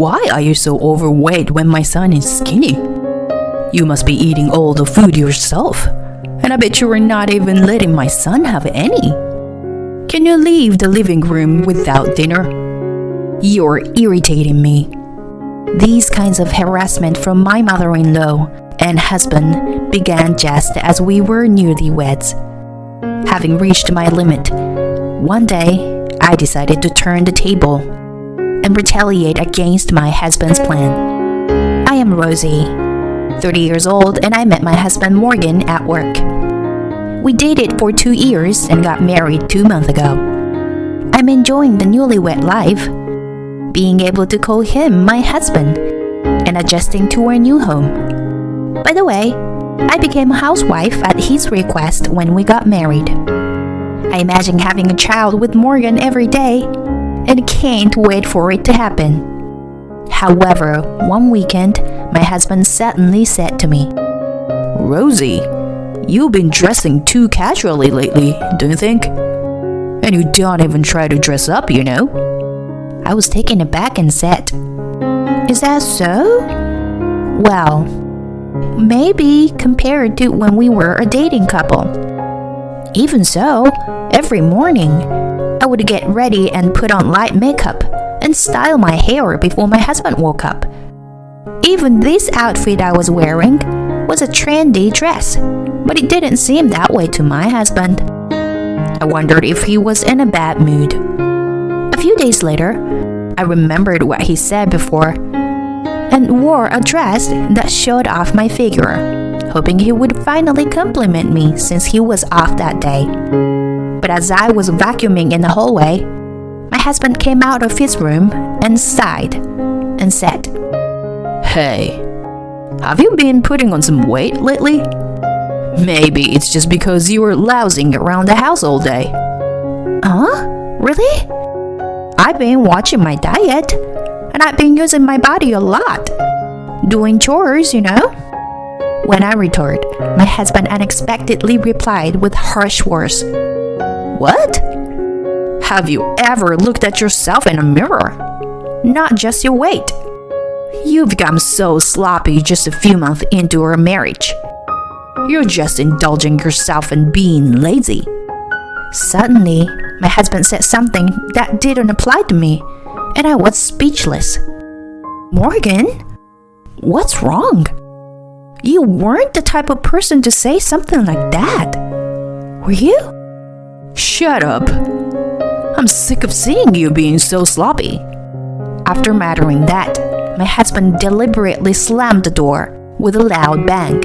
Why are you so overweight when my son is skinny? You must be eating all the food yourself. And I bet you are not even letting my son have any. Can you leave the living room without dinner? You're irritating me. These kinds of harassment from my mother-in-law and husband began just as we were newlyweds. Having reached my limit, one day I decided to turn the table and retaliate against my husband's plan. I am Rosie, 30 years old, and I met my husband Morgan at work. We dated for 2 years and got married 2 months ago. I'm enjoying the newlywed life, being able to call him my husband, and adjusting to our new home. By the way, I became a housewife at his request when we got married. I imagine having a child with Morgan every day and can't wait for it to happen. However, one weekend, my husband suddenly said to me, Rosie, you've been dressing too casually lately, don't you think? And you don't even try to dress up, you know? I was taken aback and said, Is that so? Well, maybe compared to when we were a dating couple. Even so, every morning, I would get ready and put on light makeup and style my hair before my husband woke up. Even this outfit I was wearing was a trendy dress, but it didn't seem that way to my husband. I wondered if he was in a bad mood. A few days later, I remembered what he said before and wore a dress that showed off my figure, hoping he would finally compliment me since he was off that day. But as I was vacuuming in the hallway, my husband came out of his room and sighed and said, Hey, have you been putting on some weight lately? Maybe it's just because you were lounging around the house all day. Huh? Really? I've been watching my diet, and I've been using my body a lot. Doing chores, you know? When I retorted, my husband unexpectedly replied with harsh words. What? Have you ever looked at yourself in a mirror? Not just your weight. You've become so sloppy just a few months into our marriage. You're just indulging yourself in being lazy. Suddenly, my husband said something that didn't apply to me, and I was speechless. Morgan, what's wrong? You weren't the type of person to say something like that. Were you? Shut up. I'm sick of seeing you being so sloppy. After muttering that, my husband deliberately slammed the door with a loud bang,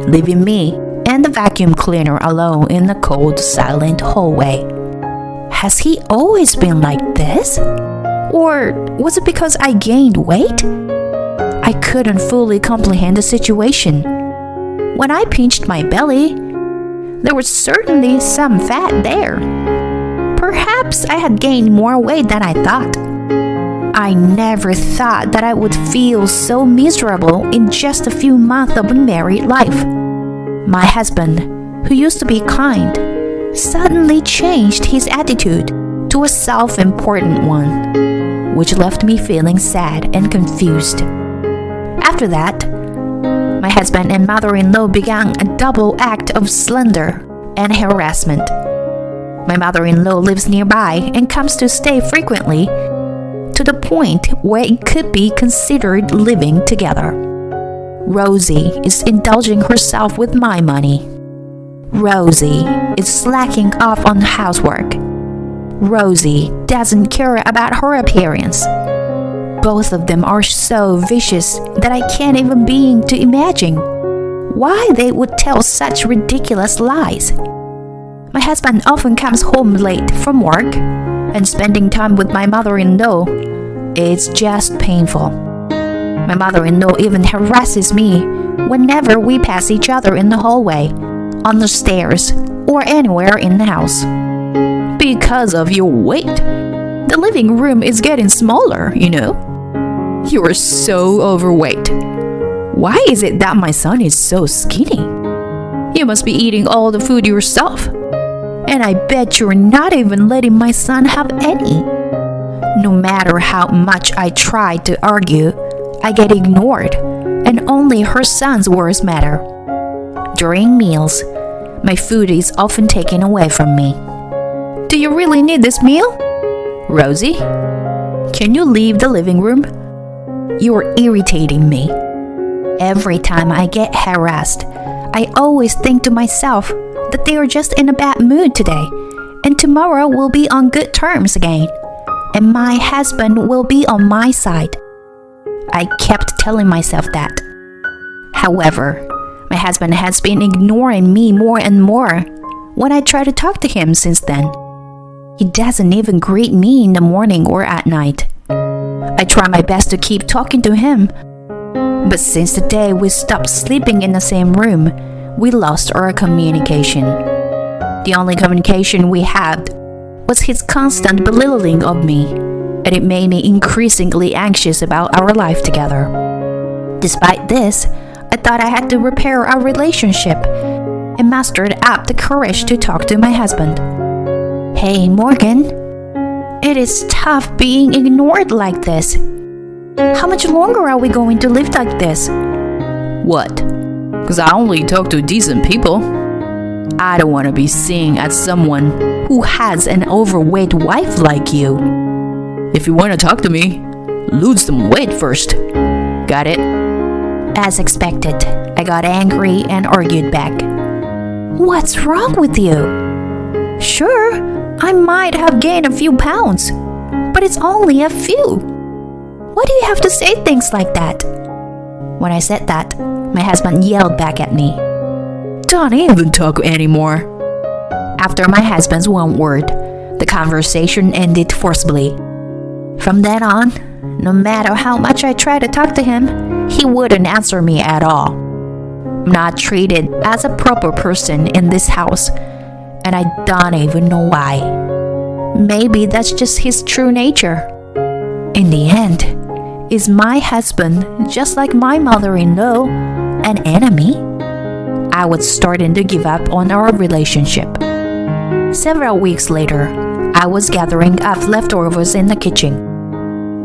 leaving me and the vacuum cleaner alone in the cold, silent hallway. Has he always been like this? Or was it because I gained weight? I couldn't fully comprehend the situation. When I pinched my belly, there was certainly some fat there. Perhaps I had gained more weight than I thought. I never thought that I would feel so miserable in just a few months of married life. My husband, who used to be kind, suddenly changed his attitude to a self-important one, which left me feeling sad and confused. After that, my husband and mother-in-law began a double act of slander and harassment. My mother-in-law lives nearby and comes to stay frequently, to the point where it could be considered living together. Rosie is indulging herself with my money. Rosie is slacking off on housework. Rosie doesn't care about her appearance. Both of them are so vicious that I can't even begin to imagine why they would tell such ridiculous lies. My husband often comes home late from work, and spending time with my mother-in-law is just painful. My mother-in-law even harasses me whenever we pass each other in the hallway, on the stairs, or anywhere in the house. Because of your weight, the living room is getting smaller, you know. You're so overweight. Why is it that my son is so skinny? You must be eating all the food yourself. And I bet you're not even letting my son have any. No matter how much I try to argue, I get ignored, and only her son's words matter. During meals, my food is often taken away from me. Do you really need this meal? Rosie, can you leave the living room? You're irritating me. Every time I get harassed, I always think to myself that they are just in a bad mood today, and tomorrow we'll be on good terms again, and my husband will be on my side. I kept telling myself that. However, my husband has been ignoring me more and more when I try to talk to him since then. He doesn't even greet me in the morning or at night. I try my best to keep talking to him, but since the day we stopped sleeping in the same room, we lost our communication. The only communication we had was his constant belittling of me, and it made me increasingly anxious about our life together. Despite this, I thought I had to repair our relationship and mustered up the courage to talk to my husband. Hey, Morgan, it is tough being ignored like this. How much longer are we going to live like this? What? Because I only talk to decent people. I don't want to be seen as someone who has an overweight wife like you. If you want to talk to me, lose some weight first. Got it? As expected, I got angry and argued back. What's wrong with you? Sure, I might have gained a few pounds, but it's only a few. Why do you have to say things like that? When I said that, my husband yelled back at me. Don't even talk anymore. After my husband's one word, the conversation ended forcibly. From then on, no matter how much I tried to talk to him, he wouldn't answer me at all. I'm not treated as a proper person in this house, and I don't even know why. Maybe that's just his true nature. In the end, is my husband, just like my mother-in-law, an enemy? I was starting to give up on our relationship. Several weeks later, I was gathering up leftovers in the kitchen.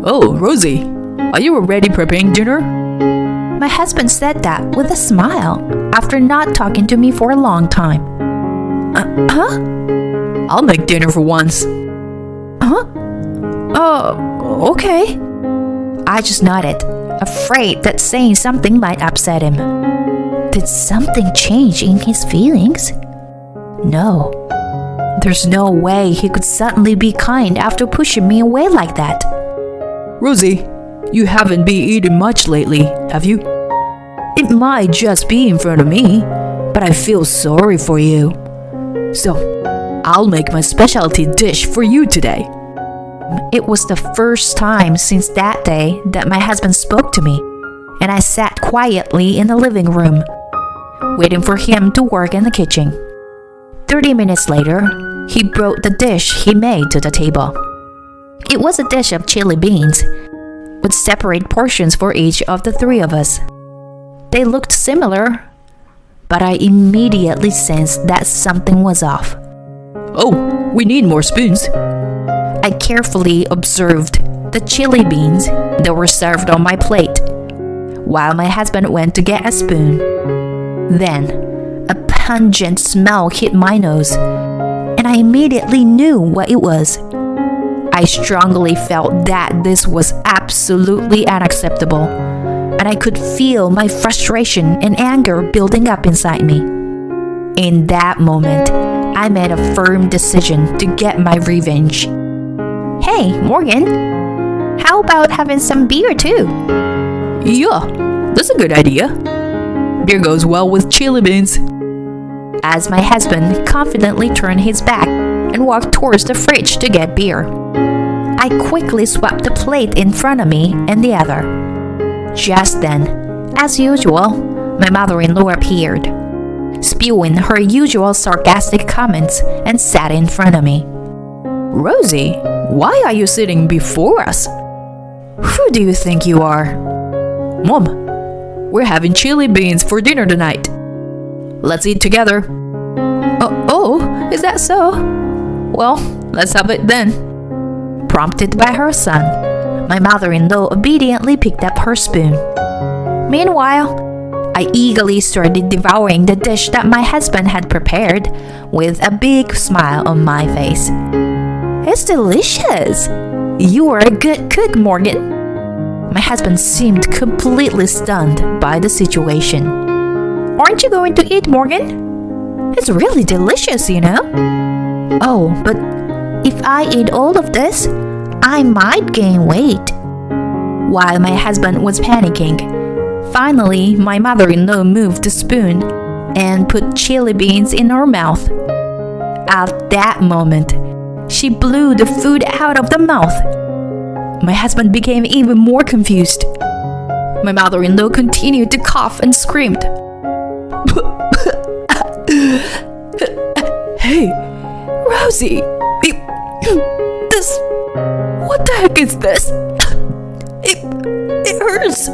Oh, Rosie, are you already preparing dinner? My husband said that with a smile after not talking to me for a long time. Huh? I'll make dinner for once. Huh? Oh, okay. I just nodded, afraid that saying something might upset him. Did something change in his feelings? No. There's no way he could suddenly be kind after pushing me away like that. Rosie, you haven't been eating much lately, have you? It might just be in front of me, but I feel sorry for you. So, I'll make my specialty dish for you today. It was the first time since that day that my husband spoke to me, and I sat quietly in the living room, waiting for him to work in the kitchen. 30 minutes later, he brought the dish he made to the table. It was a dish of chili beans, with separate portions for each of the three of us. They looked similar, but I immediately sensed that something was off. Oh, we need more spoons. I carefully observed the chili beans that were served on my plate, while my husband went to get a spoon. Then, a pungent smell hit my nose, and I immediately knew what it was. I strongly felt that this was absolutely unacceptable, and I could feel my frustration and anger building up inside me. In that moment, I made a firm decision to get my revenge. Hey, Morgan, how about having some beer too? Yeah, that's a good idea. Beer goes well with chili beans. As my husband confidently turned his back and walked towards the fridge to get beer, I quickly swapped the plate in front of me and the other. Just then, as usual, my mother-in-law appeared, spewing her usual sarcastic comments, and sat in front of me. Rosie, why are you sitting before us? Who do you think you are? Mom, we're having chili beans for dinner tonight. Let's eat together. Oh, is that so? Well, let's have it then. prompted by her son. My mother-in-law obediently picked up her spoon. Meanwhile, I eagerly started devouring the dish that my husband had prepared, with a big smile on my face. "It's delicious. You are a good cook, Morgan." My husband seemed completely stunned by the situation. "Aren't you going to eat, Morgan? It's really delicious, you know." "Oh, but if I eat all of this, I might gain weight." While my husband was panicking, finally my mother-in-law moved the spoon and put chili beans in her mouth. At that moment, she blew the food out of the mouth. My husband became even more confused. My mother-in-law continued to cough and screamed. "Hey, Rosie, what the heck is this? It hurts."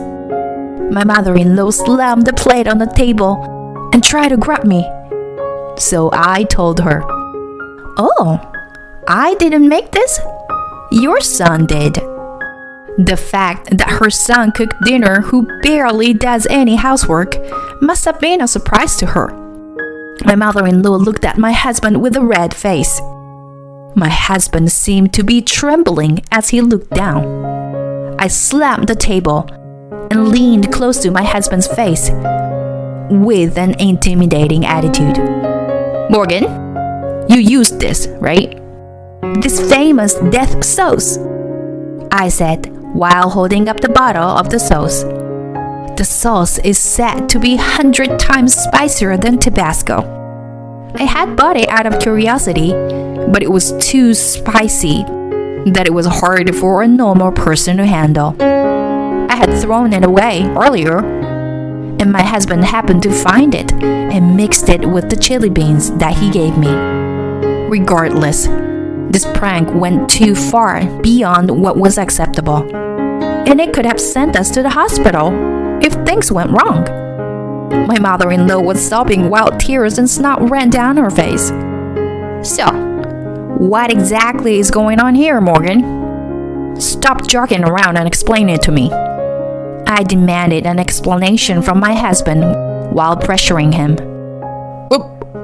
My mother-in-law slammed the plate on the table and tried to grab me. So I told her, "Oh, I didn't make this. Your son did." The fact that her son cooked dinner, who barely does any housework, must have been a surprise to her. My mother-in-law looked at my husband with a red face. My husband seemed to be trembling as he looked down. I slammed the table and leaned close to my husband's face with an intimidating attitude. "Morgan, you used this, right? This famous death sauce," I said while holding up the bottle of the sauce. The sauce is said to be 100 times spicier than Tabasco. I had bought it out of curiosity, but it was too spicy that it was hard for a normal person to handle. I had thrown it away earlier, and my husband happened to find it and mixed it with the chili beans that he gave me. Regardless, this prank went too far beyond what was acceptable, and it could have sent us to the hospital if things went wrong. My mother-in-law was sobbing while tears and snot ran down her face. "So, what exactly is going on here, Morgan? Stop joking around and explain it to me." I demanded an explanation from my husband while pressuring him.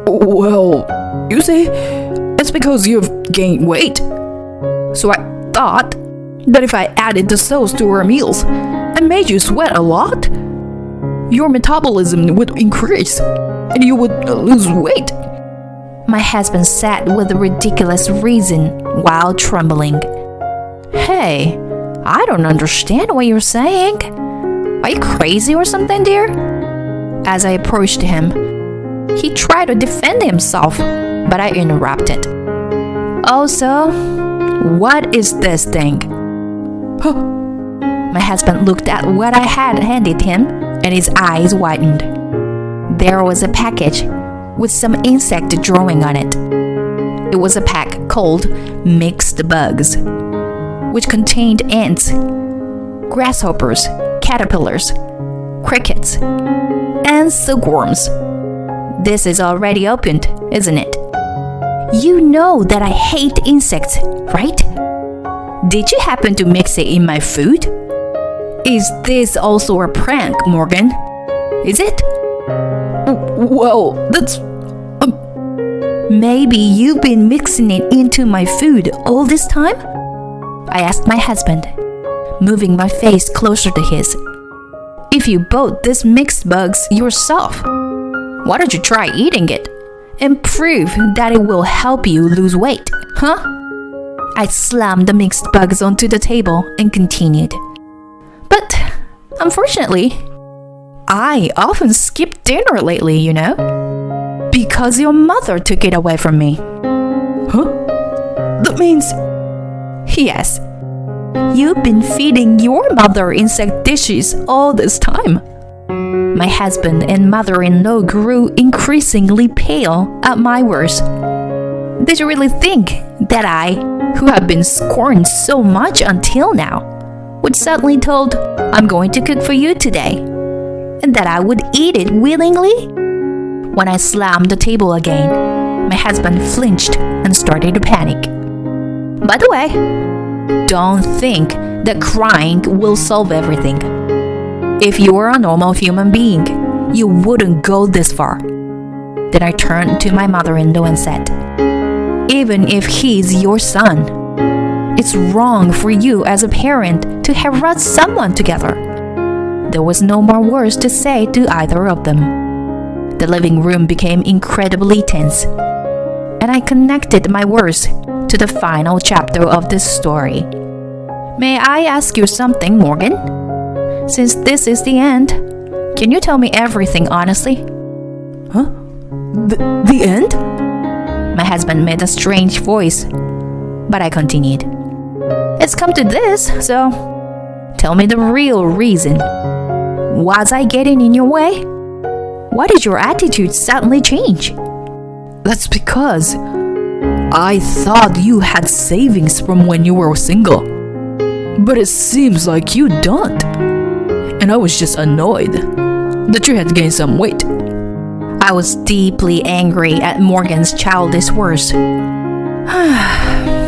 Well, you see, it's because you've gained weight. So I thought that if I added the sauce to our meals and made you sweat a lot, your metabolism would increase and you would lose weight. My husband said with a ridiculous reason while trembling. "Hey, I don't understand what you're saying. Are you crazy or something, dear?" As I approached him, he tried to defend himself, but I interrupted. "Also, what is this thing?" My husband looked at what I had handed him, and his eyes widened. There was a package with some insect drawing on it. It was a pack called Mixed Bugs, which contained ants, grasshoppers, caterpillars, crickets, and silkworms. "This is already opened, isn't it? You know that I hate insects, right? Did you happen to mix it in my food? Is this also a prank, Morgan? Is it?" Well, that's... Maybe you've been mixing it into my food all this time? I asked my husband, moving my face closer to his. "If you bought this mixed bugs yourself, why don't you try eating it and prove that it will help you lose weight, huh?" I slammed the mixed bugs onto the table and continued. "But unfortunately, I often skip dinner lately, you know, because your mother took it away from me." Huh? That means... "Yes, you've been feeding your mother insect dishes all this time." My husband and mother-in-law grew increasingly pale at my words. Did you really think that I, who have been scorned so much until now, would suddenly told, "I'm going to cook for you today," and that I would eat it willingly? When I slammed the table again, my husband flinched and started to panic. "By the way, Don't think that crying will solve everything. If you were a normal human being, you wouldn't go this far. Then I turned to my mother-in-law and said, even if he's your son, it's wrong for you as a parent to harass someone together. There was no more words to say to either of them. The living room became incredibly tense, and I connected my words to the final chapter of this story. May I ask you something, Morgan? Since this is the end, can you tell me everything honestly? Huh? The end? My husband made a strange voice, but I continued. It's come to this, so tell me the real reason. Was I getting in your way? Why did your attitude suddenly change? That's because I thought you had savings from when you were single. But it seems like you don't. And I was just annoyed that you had gained some weight. I was deeply angry at Morgan's childish words.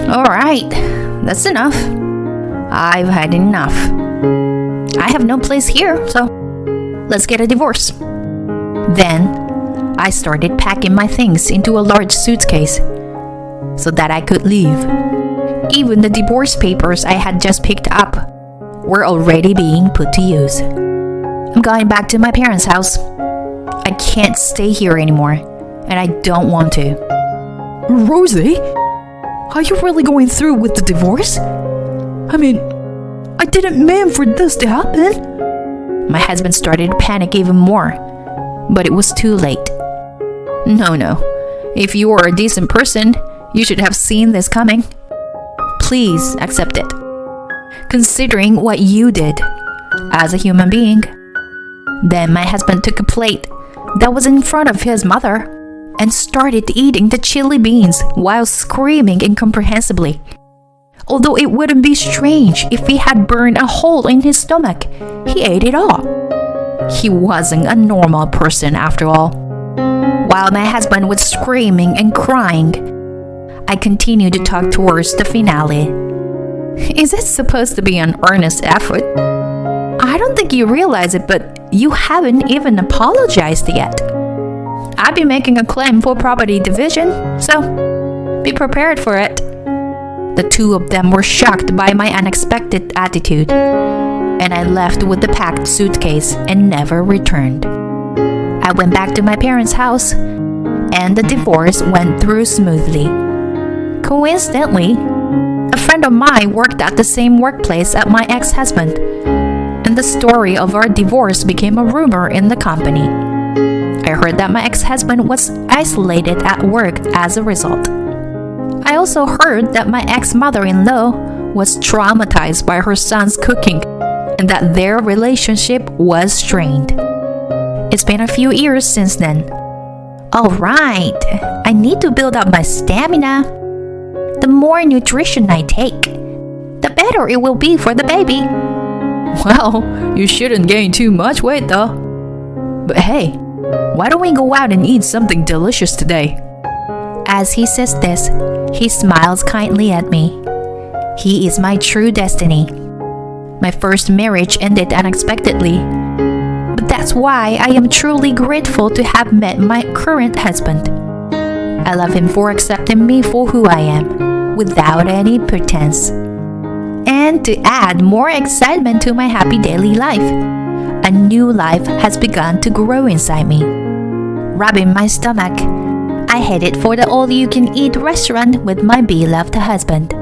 Alright, that's enough. I've had enough. I have no place here, so let's get a divorce. Then I started packing my things into a large suitcase so that I could leave. Even the divorce papers I had just picked up were already being put to use. I'm going back to my parents' house. I can't stay here anymore, and I don't want to. Rosie, are you really going through with the divorce? I mean, I didn't mean for this to happen. My husband started to panic even more, but it was too late. No. If you are a decent person, you should have seen this coming. Please accept it, considering what you did as a human being. Then my husband took a plate that was in front of his mother and started eating the chili beans while screaming incomprehensibly. Although it wouldn't be strange if he had burned a hole in his stomach, he ate it all. He wasn't a normal person after all. While my husband was screaming and crying, I continued to talk towards the finale. Is it supposed to be an earnest effort? I don't think you realize it, but you haven't even apologized yet. I'd be making a claim for property division, so be prepared for it. The two of them were shocked by my unexpected attitude, and I left with the packed suitcase and never returned. I went back to my parents' house, and the divorce went through smoothly. Coincidentally, a friend of mine worked at the same workplace as my ex-husband, and the story of our divorce became a rumor in the company. I heard that my ex-husband was isolated at work as a result. I also heard that my ex-mother-in-law was traumatized by her son's cooking and that their relationship was strained. It's been a few years since then. Alright, I need to build up my stamina. The more nutrition I take, the better it will be for the baby. Well, you shouldn't gain too much weight though. But hey, why don't we go out and eat something delicious today? As he says this, he smiles kindly at me. He is my true destiny. My first marriage ended unexpectedly, but that's why I am truly grateful to have met my current husband. I love him for accepting me for who I am, without any pretense. And to add more excitement to my happy daily life, a new life has begun to grow inside me. Rubbing my stomach, I headed for the all-you-can-eat restaurant with my beloved husband.